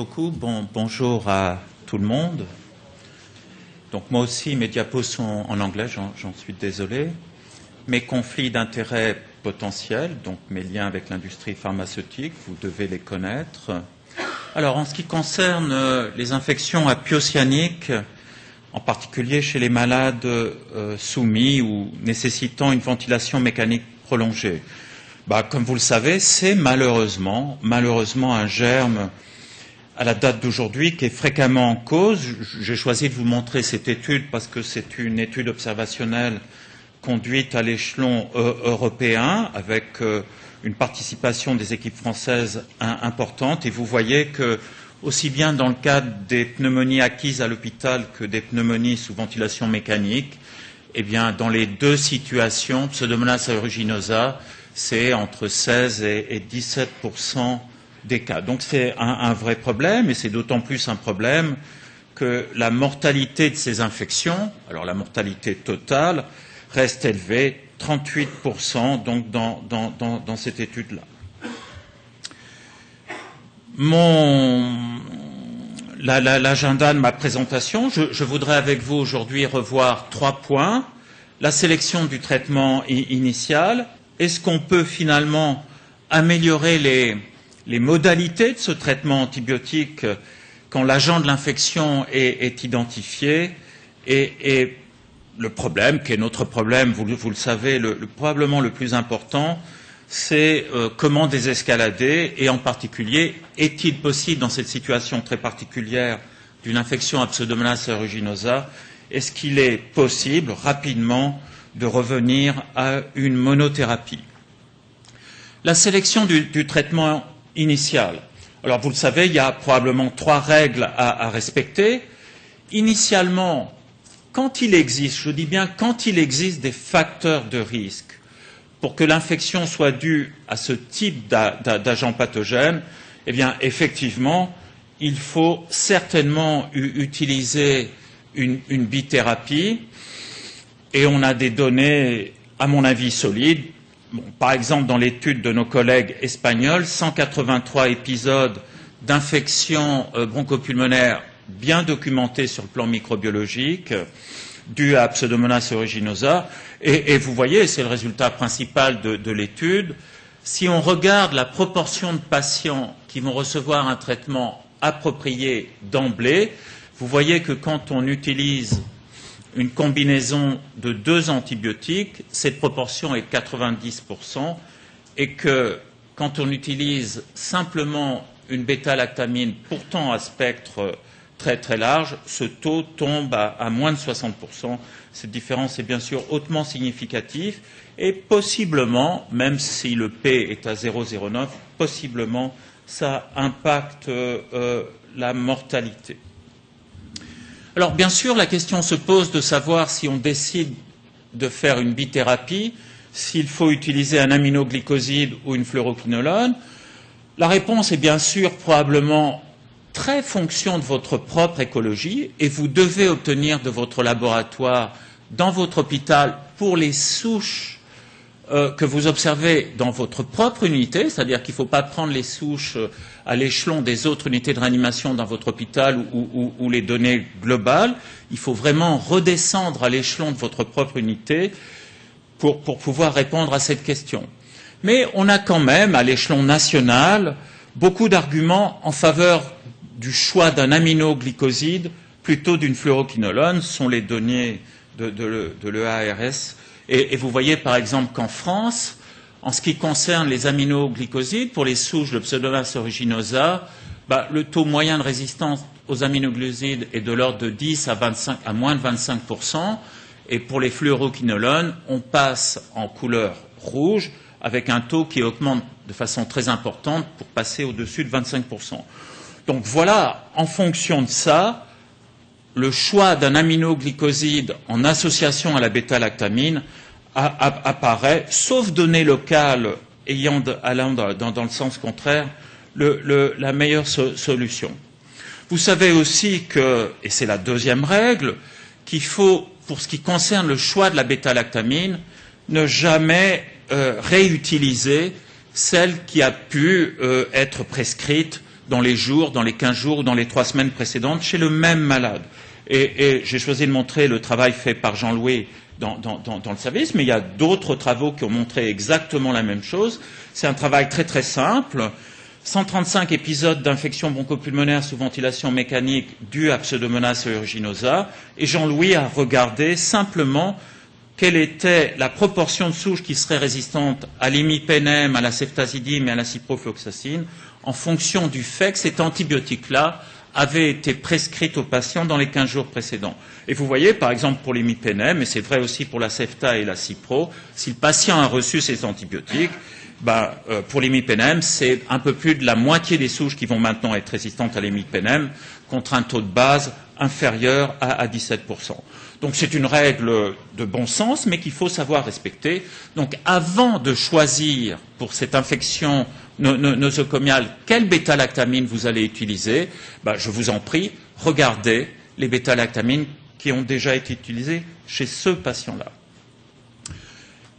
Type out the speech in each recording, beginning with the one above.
Beaucoup. Bonjour à tout le monde. Donc moi aussi, mes diapos sont en anglais, j'en suis désolé. Mes conflits d'intérêts potentiels, donc mes liens avec l'industrie pharmaceutique, vous devez les connaître. Alors en ce qui concerne les infections à pyocyaniques, en particulier chez les malades soumis ou nécessitant une ventilation mécanique prolongée, comme vous le savez, c'est malheureusement un germe à la date d'aujourd'hui qui est fréquemment en cause. J'ai choisi de vous montrer cette étude parce que c'est une étude observationnelle conduite à l'échelon européen avec une participation des équipes françaises importante. Et vous voyez que, aussi bien dans le cadre des pneumonies acquises à l'hôpital que des pneumonies sous ventilation mécanique, eh bien, dans les deux situations, Pseudomonas aeruginosa, c'est entre 16 et 17% des cas. Donc c'est un vrai problème, et c'est d'autant plus un problème que la mortalité de ces infections, alors la mortalité totale, reste élevée, 38%, donc dans cette étude-là. L'agenda de ma présentation, je voudrais avec vous aujourd'hui revoir 3 points. La sélection du traitement initial. Est-ce qu'on peut finalement améliorer les modalités de ce traitement antibiotique quand l'agent de l'infection est identifié, et le problème, qui est notre problème, vous le savez, probablement le plus important, c'est comment désescalader, et en particulier, est-il possible dans cette situation très particulière d'une infection à Pseudomonas aeruginosa, est-ce qu'il est possible rapidement de revenir à une monothérapie? La sélection du traitement initial. Alors, vous le savez, il y a probablement 3 règles à respecter. Initialement, quand il existe, je dis bien quand il existe des facteurs de risque pour que l'infection soit due à ce type d'agent pathogène, eh bien, effectivement, il faut certainement utiliser une bithérapie, et on a des données, à mon avis, solides. Par exemple, dans l'étude de nos collègues espagnols, 183 épisodes d'infections bronchopulmonaires bien documentés sur le plan microbiologique, dus à Pseudomonas aeruginosa. Et vous voyez, c'est le résultat principal de l'étude, si on regarde la proportion de patients qui vont recevoir un traitement approprié d'emblée, vous voyez que quand on utilise une combinaison de 2 antibiotiques, cette proportion est 90%, et que quand on utilise simplement une bêta-lactamine, pourtant à spectre très très large, ce taux tombe à moins de 60%. Cette différence est bien sûr hautement significative, et possiblement, même si le P est à 0,09, possiblement ça impacte la mortalité. Alors, bien sûr, la question se pose de savoir si on décide de faire une bithérapie, s'il faut utiliser un aminoglycoside ou une fluoroquinolone. La réponse est bien sûr probablement très fonction de votre propre écologie, et vous devez obtenir de votre laboratoire, dans votre hôpital, pour les souches que vous observez dans votre propre unité, c'est-à-dire qu'il ne faut pas prendre les souches à l'échelon des autres unités de réanimation dans votre hôpital ou les données globales. Il faut vraiment redescendre à l'échelon de votre propre unité pour pouvoir répondre à cette question. Mais on a quand même, à l'échelon national, beaucoup d'arguments en faveur du choix d'un aminoglycoside plutôt d'une fluoroquinolone. Ce sont les données de l'EARS. Et vous voyez par exemple qu'en France, en ce qui concerne les aminoglycosides, pour les souches de Pseudomonas aeruginosa, le taux moyen de résistance aux aminoglycosides est de l'ordre de 10 à moins de 25%, et pour les fluoroquinolones, on passe en couleur rouge, avec un taux qui augmente de façon très importante pour passer au-dessus de 25%. Donc voilà, en fonction de ça, le choix d'un aminoglycoside en association à la bêta-lactamine apparaît, sauf données locales allant dans le sens contraire, la meilleure solution. Vous savez aussi que, et c'est la 2e règle, qu'il faut, pour ce qui concerne le choix de la bêta-lactamine, ne jamais réutiliser celle qui a pu être prescrite dans les jours, dans les 15 jours ou dans les 3 semaines précédentes chez le même malade. Et j'ai choisi de montrer le travail fait par Jean-Louis dans le service, mais il y a d'autres travaux qui ont montré exactement la même chose. C'est un travail très très simple. 135 épisodes d'infection bronchopulmonaire sous ventilation mécanique due à Pseudomonas aeruginosa, et Jean-Louis a regardé simplement quelle était la proportion de souches qui seraient résistantes à l'imipenem, à la ceftazidime et à la ciprofloxacine en fonction du fait que cet antibiotique-là avait été prescrite aux patients dans les 15 jours précédents. Et vous voyez, par exemple, pour l'imipenem, et c'est vrai aussi pour la cefta et la cipro, si le patient a reçu ces antibiotiques, pour l'imipenem, c'est un peu plus de la moitié des souches qui vont maintenant être résistantes à l'imipenem, contre un taux de base inférieur à 17%. Donc c'est une règle de bon sens, mais qu'il faut savoir respecter. Donc avant de choisir pour cette infection nosocomiale quelle bêta-lactamine vous allez utiliser, je vous en prie, regardez les bêta-lactamines qui ont déjà été utilisées chez ce patient-là.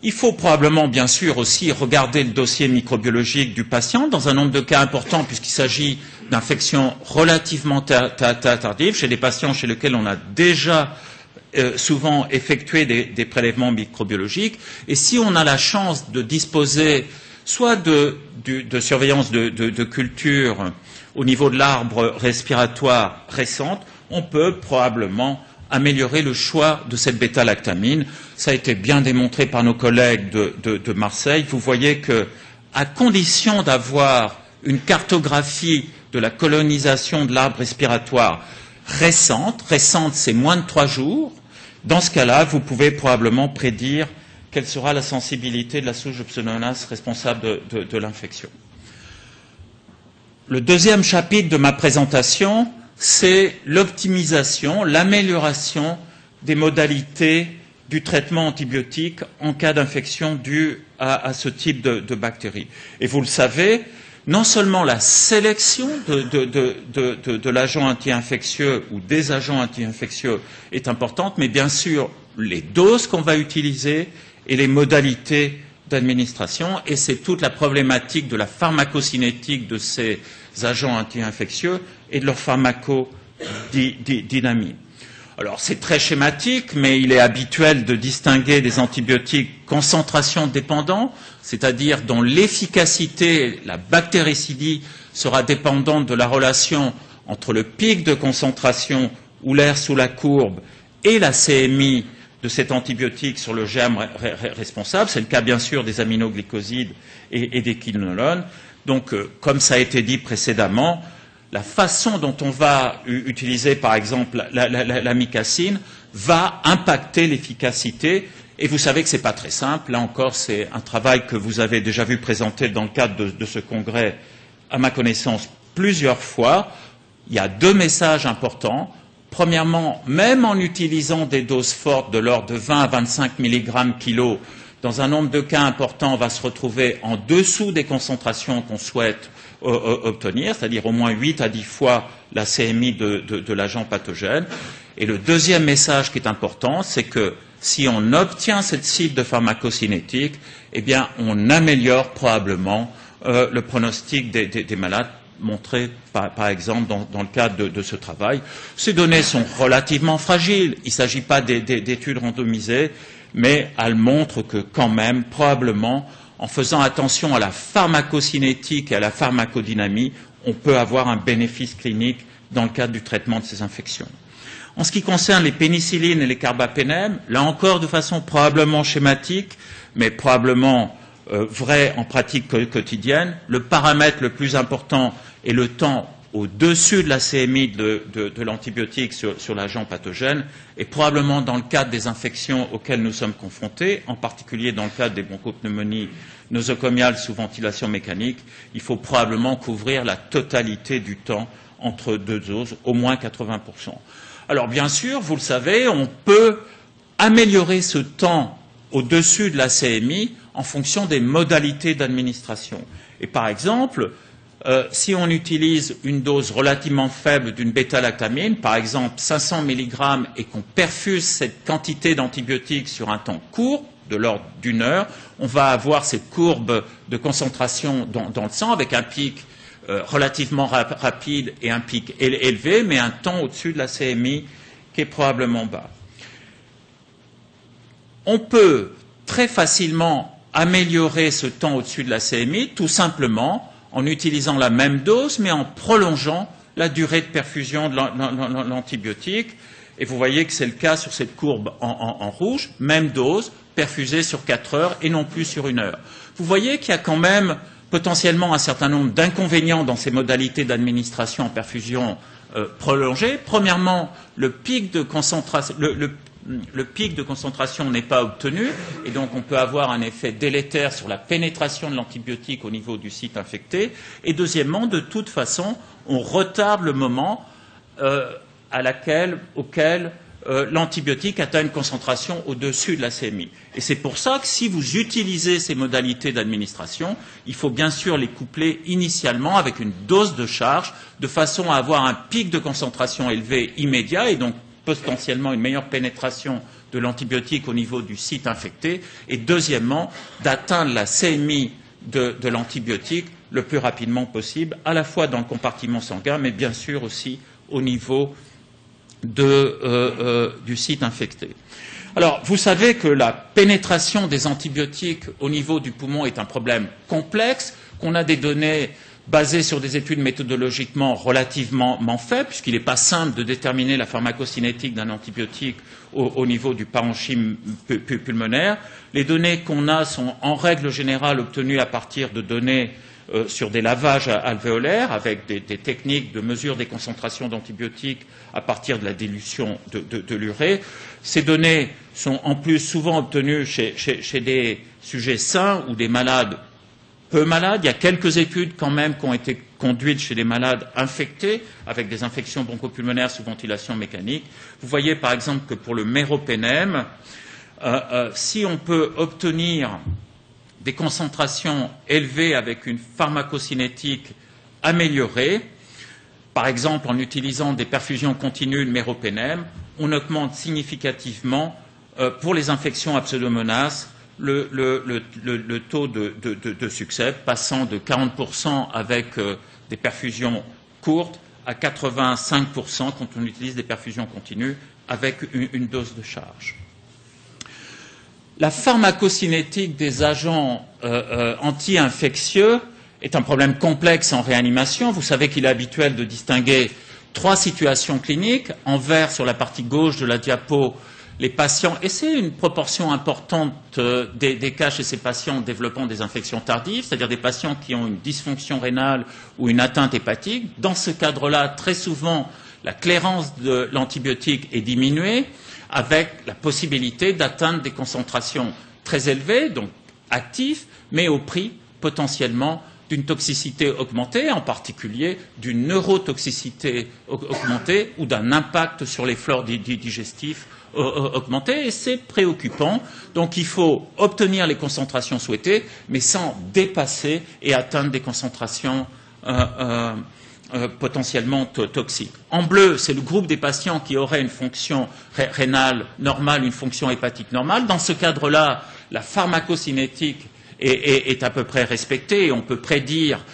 Il faut probablement, bien sûr, aussi regarder le dossier microbiologique du patient dans un nombre de cas important, puisqu'il s'agit d'infections relativement tardives chez des patients chez lesquels on a déjà souvent effectué des prélèvements microbiologiques. Et si on a la chance de disposer soit de surveillance de culture au niveau de l'arbre respiratoire récente, on peut probablement améliorer le choix de cette bêta-lactamine. Ça a été bien démontré par nos collègues de Marseille. Vous voyez que, à condition d'avoir une cartographie de la colonisation de l'arbre respiratoire récente c'est moins de 3 jours, dans ce cas-là, vous pouvez probablement prédire quelle sera la sensibilité de la souche de Pseudomonas responsable de l'infection. Le deuxième chapitre de ma présentation, c'est l'optimisation, l'amélioration des modalités du traitement antibiotique en cas d'infection due à ce type de bactéries. Et vous le savez, non seulement la sélection de l'agent anti-infectieux ou des agents anti-infectieux est importante, mais bien sûr les doses qu'on va utiliser et les modalités d'administration, et c'est toute la problématique de la pharmacocinétique de ces agents anti-infectieux et de leur pharmacodynamie. Alors c'est très schématique, mais il est habituel de distinguer des antibiotiques concentration dépendants, c'est-à-dire dont l'efficacité, la bactéricidie, sera dépendante de la relation entre le pic de concentration ou l'air sous la courbe et la CMI de cet antibiotique sur le germe responsable. C'est le cas bien sûr des aminoglycosides et des quinolones. Donc, comme ça a été dit précédemment, la façon dont on va utiliser, par exemple, l'amicacine va impacter l'efficacité. Et vous savez que ce n'est pas très simple. Là encore, c'est un travail que vous avez déjà vu présenté dans le cadre de ce congrès, à ma connaissance, plusieurs fois. Il y a 2 messages importants. Premièrement, même en utilisant des doses fortes de l'ordre de 20 à 25 mg kg, dans un nombre de cas important, on va se retrouver en dessous des concentrations qu'on souhaite obtenir, c'est-à-dire au moins 8 à 10 fois la CMI de l'agent pathogène. Et le deuxième message qui est important, c'est que si on obtient cette cible de pharmacocinétique, eh bien, on améliore probablement le pronostic des malades, montré par exemple dans le cadre de ce travail. Ces données sont relativement fragiles. Il ne s'agit pas d'études randomisées, mais elles montrent que quand même, probablement, en faisant attention à la pharmacocinétique et à la pharmacodynamie, on peut avoir un bénéfice clinique dans le cadre du traitement de ces infections. En ce qui concerne les pénicillines et les carbapénèmes, là encore de façon probablement schématique, mais probablement vrai en pratique quotidienne, le paramètre le plus important est le temps au-dessus de la CMI de l'antibiotique sur l'agent pathogène, et probablement dans le cadre des infections auxquelles nous sommes confrontés, en particulier dans le cadre des bronchopneumonies nosocomiales sous ventilation mécanique, il faut probablement couvrir la totalité du temps entre 2 doses, au moins 80%. Alors bien sûr, vous le savez, on peut améliorer ce temps au-dessus de la CMI en fonction des modalités d'administration. Et par exemple, si on utilise une dose relativement faible d'une bêta-lactamine, par exemple 500 mg, et qu'on perfuse cette quantité d'antibiotiques sur un temps court, de l'ordre d'1 heure, on va avoir cette courbe de concentration dans le sang avec un pic relativement rapide et un pic élevé, mais un temps au-dessus de la CMI qui est probablement bas. On peut très facilement améliorer ce temps au-dessus de la CMI, tout simplement en utilisant la même dose, mais en prolongeant la durée de perfusion de l'antibiotique. Et vous voyez que c'est le cas sur cette courbe en rouge, même dose, perfusée sur 4 heures et non plus sur 1 heure. Vous voyez qu'il y a quand même potentiellement un certain nombre d'inconvénients dans ces modalités d'administration en perfusion prolongée. Premièrement, le pic de concentration, le pic de concentration n'est pas obtenu et donc on peut avoir un effet délétère sur la pénétration de l'antibiotique au niveau du site infecté. Et deuxièmement, de toute façon, on retarde le moment auquel l'antibiotique atteint une concentration au-dessus de la CMI. Et c'est pour ça que si vous utilisez ces modalités d'administration, il faut bien sûr les coupler initialement avec une dose de charge de façon à avoir un pic de concentration élevé immédiat et donc potentiellement une meilleure pénétration de l'antibiotique au niveau du site infecté et deuxièmement d'atteindre la CMI de l'antibiotique le plus rapidement possible, à la fois dans le compartiment sanguin mais bien sûr aussi au niveau du site infecté. Alors, vous savez que la pénétration des antibiotiques au niveau du poumon est un problème complexe, qu'on a des données basées sur des études méthodologiquement relativement faibles, puisqu'il n'est pas simple de déterminer la pharmacocinétique d'un antibiotique au niveau du parenchyme pulmonaire. Les données qu'on a sont en règle générale obtenues à partir de données sur des lavages alvéolaires avec des techniques de mesure des concentrations d'antibiotiques à partir de la dilution de l'urée. Ces données sont en plus souvent obtenues chez des sujets sains ou des malades peu malades. Il y a quelques études quand même qui ont été conduites chez des malades infectés avec des infections bronchopulmonaires sous ventilation mécanique. Vous voyez par exemple que pour le méropenem, si on peut obtenir des concentrations élevées avec une pharmacocinétique améliorée, par exemple en utilisant des perfusions continues de méropenem, on augmente significativement pour les infections à Pseudomonas le taux de succès, passant de 40% avec des perfusions courtes à 85% quand on utilise des perfusions continues avec une dose de charge. La pharmacocinétique des agents anti-infectieux est un problème complexe en réanimation. Vous savez qu'il est habituel de distinguer 3 situations cliniques. En vert, sur la partie gauche de la diapo, les patients, et c'est une proportion importante des cas chez ces patients développant des infections tardives, c'est-à-dire des patients qui ont une dysfonction rénale ou une atteinte hépatique. Dans ce cadre-là, très souvent, la clairance de l'antibiotique est diminuée, avec la possibilité d'atteindre des concentrations très élevées, donc actives, mais au prix potentiellement d'une toxicité augmentée, en particulier d'une neurotoxicité augmentée ou d'un impact sur les flores digestifs augmenté, et c'est préoccupant. Donc il faut obtenir les concentrations souhaitées, mais sans dépasser et atteindre des concentrations potentiellement toxiques. En bleu, c'est le groupe des patients qui auraient une fonction rénale normale, une fonction hépatique normale. Dans ce cadre-là, la pharmacocinétique est à peu près respectée et on peut prédire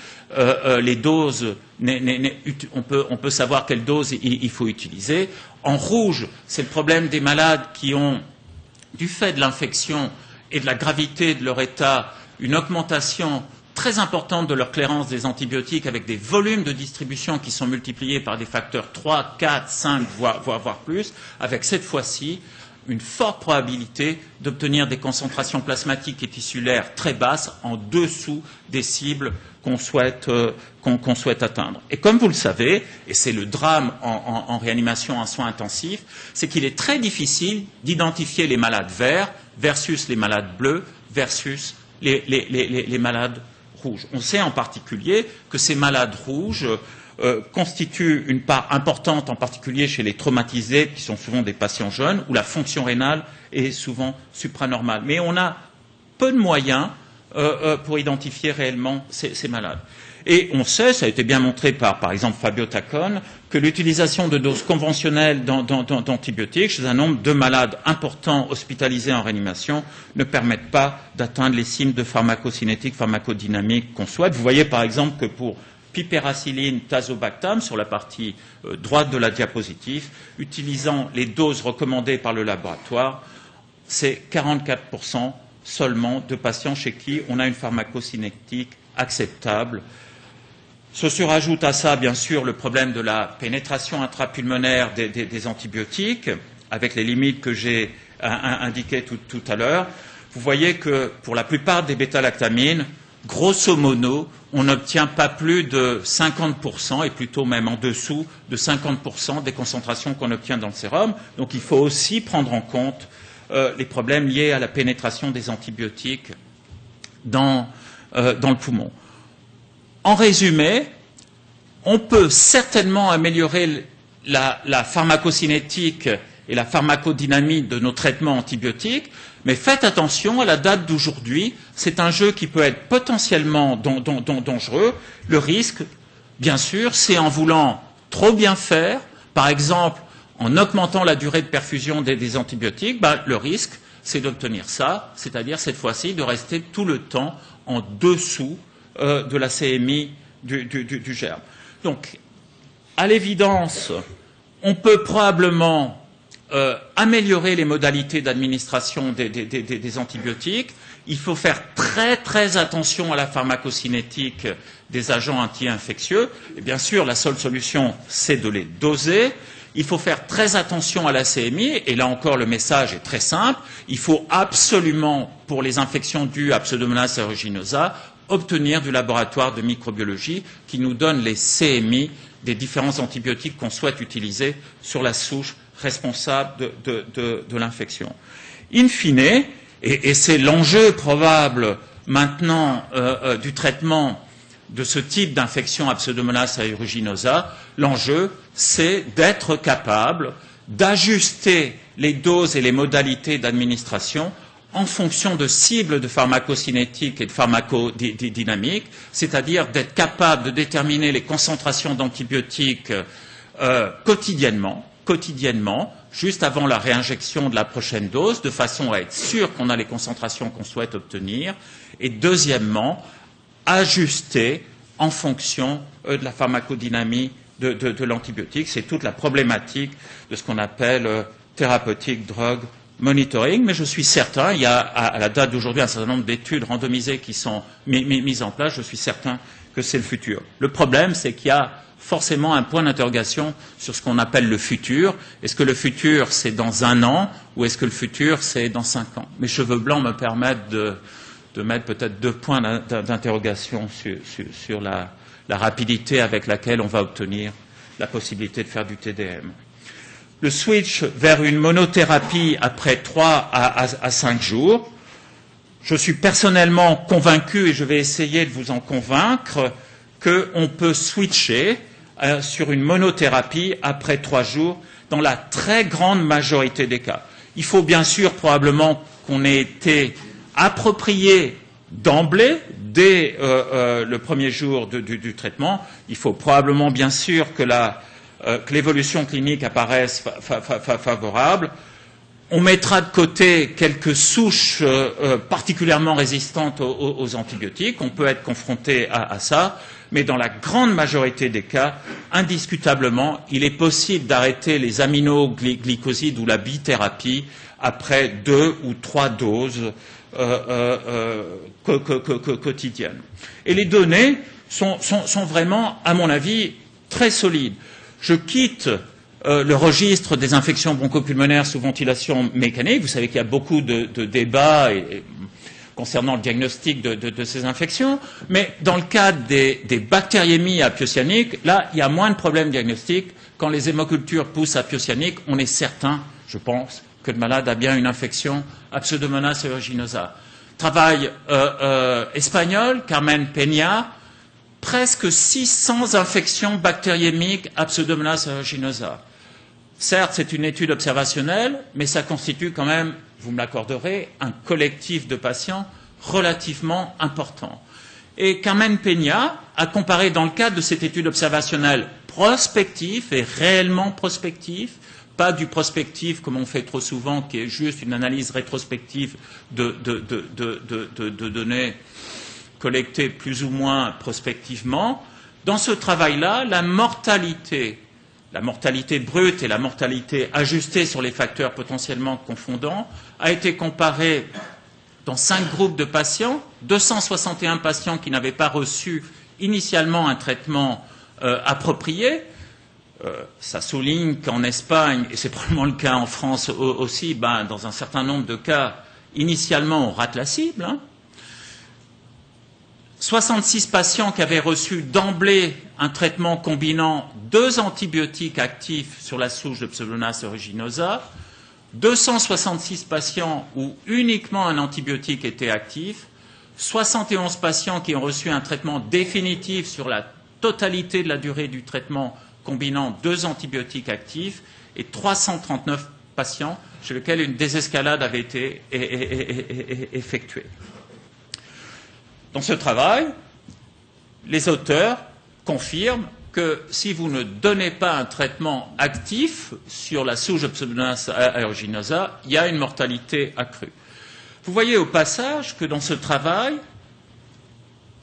les doses, on peut savoir quelle dose il faut utiliser. En rouge, c'est le problème des malades qui ont, du fait de l'infection et de la gravité de leur état, une augmentation très importante de leur clairance des antibiotiques avec des volumes de distribution qui sont multipliés par des facteurs 3, 4, 5, voire plus, avec cette fois-ci une forte probabilité d'obtenir des concentrations plasmatiques et tissulaires très basses en dessous des cibles qu'on souhaite atteindre. Et comme vous le savez, et c'est le drame en réanimation en soins intensifs, c'est qu'il est très difficile d'identifier les malades verts versus les malades bleus versus les malades rouges. On sait en particulier que ces malades rouges constituent une part importante, en particulier chez les traumatisés, qui sont souvent des patients jeunes, où la fonction rénale est souvent supranormale. Mais on a peu de moyens pour identifier réellement ces malades. Et on sait, ça a été bien montré par exemple Fabio Taccone, que l'utilisation de doses conventionnelles d'antibiotiques chez un nombre de malades importants hospitalisés en réanimation ne permettent pas d'atteindre les cibles de pharmacocinétique, pharmacodynamique qu'on souhaite. Vous voyez par exemple que pour piperacilline, tazobactam, sur la partie droite de la diapositive, utilisant les doses recommandées par le laboratoire. C'est 44% seulement de patients chez qui on a une pharmacocinétique acceptable. Se surajoute à ça, bien sûr, le problème de la pénétration intrapulmonaire des antibiotiques, avec les limites que j'ai indiquées tout à l'heure. Vous voyez que pour la plupart des bêta-lactamines, grosso modo, on n'obtient pas plus de 50%, et plutôt même en dessous de 50% des concentrations qu'on obtient dans le sérum. Donc il faut aussi prendre en compte les problèmes liés à la pénétration des antibiotiques dans le poumon. En résumé, on peut certainement améliorer la pharmacocinétique et la pharmacodynamie de nos traitements antibiotiques, mais faites attention, à la date d'aujourd'hui, c'est un jeu qui peut être potentiellement dangereux. Le risque, bien sûr, c'est en voulant trop bien faire, par exemple en augmentant la durée de perfusion des antibiotiques, le risque, c'est d'obtenir ça, c'est-à-dire cette fois-ci de rester tout le temps en dessous de la CMI du germe. Donc, à l'évidence, on peut probablement améliorer les modalités d'administration des antibiotiques. Il faut faire très attention à la pharmacocinétique des agents anti-infectieux. Et bien sûr, la seule solution, c'est de les doser. Il faut faire très attention à la CMI, et là encore, le message est très simple. Il faut absolument, pour les infections dues à Pseudomonas aeruginosa, obtenir du laboratoire de microbiologie qui nous donne les CMI des différents antibiotiques qu'on souhaite utiliser sur la souche responsable de l'infection. In fine, et c'est l'enjeu probable maintenant du traitement de ce type d'infection à Pseudomonas aeruginosa, l'enjeu, c'est d'être capable d'ajuster les doses et les modalités d'administration en fonction de cibles de pharmacocinétique et de pharmacodynamique, c'est-à-dire d'être capable de déterminer les concentrations d'antibiotiques quotidiennement, juste avant la réinjection de la prochaine dose, de façon à être sûr qu'on a les concentrations qu'on souhaite obtenir, et deuxièmement, ajuster en fonction de la pharmacodynamie de l'antibiotique. C'est toute la problématique de ce qu'on appelle thérapeutique drug monitoring, mais je suis certain, il y a à la date d'aujourd'hui un certain nombre d'études randomisées qui sont mises en place, je suis certain que c'est le futur. Le problème, c'est qu'il y a forcément un point d'interrogation sur ce qu'on appelle le futur. Est-ce que le futur, c'est dans 1 an, ou est-ce que le futur, c'est dans 5 ans? Mes cheveux blancs me permettent de mettre peut-être 2 points d'interrogation sur la rapidité avec laquelle on va obtenir la possibilité de faire du TDM. Le switch vers une monothérapie après 3 à 5 jours. Je suis personnellement convaincu, et je vais essayer de vous en convaincre, qu'on peut switcher sur une monothérapie après 3 jours dans la très grande majorité des cas. Il faut bien sûr probablement qu'on ait été approprié d'emblée, dès le premier jour du traitement. Il faut probablement bien sûr que l'évolution clinique apparaisse favorable. On mettra de côté quelques souches particulièrement résistantes aux antibiotiques. On peut être confronté à ça, mais dans la grande majorité des cas, indiscutablement, il est possible d'arrêter les aminoglycosides ou la bithérapie après 2 ou 3 doses quotidiennes. Et les données sont vraiment, à mon avis, très solides. Je quitte le registre des infections bronchopulmonaires sous ventilation mécanique. Vous savez qu'il y a beaucoup de débats concernant le diagnostic de ces infections, mais dans le cadre des bactériémies apiocyaniques, là, il y a moins de problèmes diagnostiques. Quand les hémocultures poussent apiocyaniques, on est certain, je pense, que le malade a bien une infection à Pseudomonas aeruginosa. Travail espagnol, Carmen Peña, presque 600 infections bactériémiques à Pseudomonas aeruginosa. Certes, c'est une étude observationnelle, mais ça constitue quand même, vous me l'accorderez, un collectif de patients relativement important. Et Carmen Peña a comparé dans le cadre de cette étude observationnelle prospective et réellement prospective, pas du prospectif comme on fait trop souvent, qui est juste une analyse rétrospective de données collectées plus ou moins prospectivement, Dans ce travail-là, la mortalité brute et la mortalité ajustée sur les facteurs potentiellement confondants a été comparée dans 5 groupes de patients, 261 patients qui n'avaient pas reçu initialement un traitement approprié. Ça souligne qu'en Espagne, et c'est probablement le cas en France aussi, dans un certain nombre de cas, initialement on rate la cible. 66 patients qui avaient reçu d'emblée un traitement combinant 2 antibiotiques actifs sur la souche de Pseudomonas aeruginosa, 266 patients où uniquement un antibiotique était actif, 71 patients qui ont reçu un traitement définitif sur la totalité de la durée du traitement combinant 2 antibiotiques actifs et 339 patients chez lesquels une désescalade avait été effectuée. Dans ce travail, les auteurs confirment que si vous ne donnez pas un traitement actif sur la souche de Pseudomonas aeruginosa, il y a une mortalité accrue. Vous voyez au passage que dans ce travail,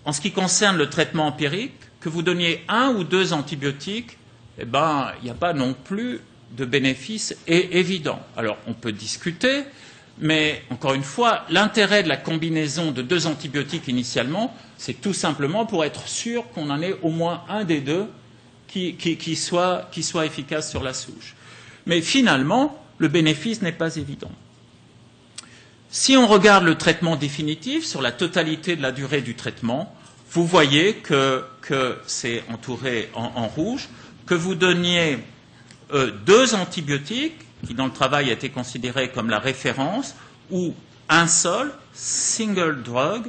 en ce qui concerne le traitement empirique, que vous donniez 1 ou 2 antibiotiques, il n'y a pas non plus de bénéfice évident. Alors, on peut discuter, mais encore une fois, l'intérêt de la combinaison de 2 antibiotiques initialement, c'est tout simplement pour être sûr qu'on en ait au moins un des 2 qui soit efficace sur la souche. Mais finalement, le bénéfice n'est pas évident. Si on regarde le traitement définitif sur la totalité de la durée du traitement, vous voyez que c'est entouré en rouge, que vous donniez 2 antibiotiques, qui dans le travail a été considéré comme la référence, ou un seul, single drug,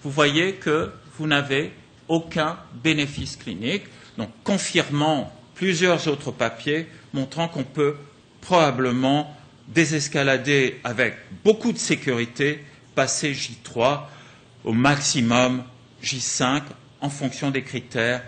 vous voyez que vous n'avez aucun bénéfice clinique, donc confirmant plusieurs autres papiers montrant qu'on peut probablement désescalader avec beaucoup de sécurité, passer J3 au maximum J5 en fonction des critères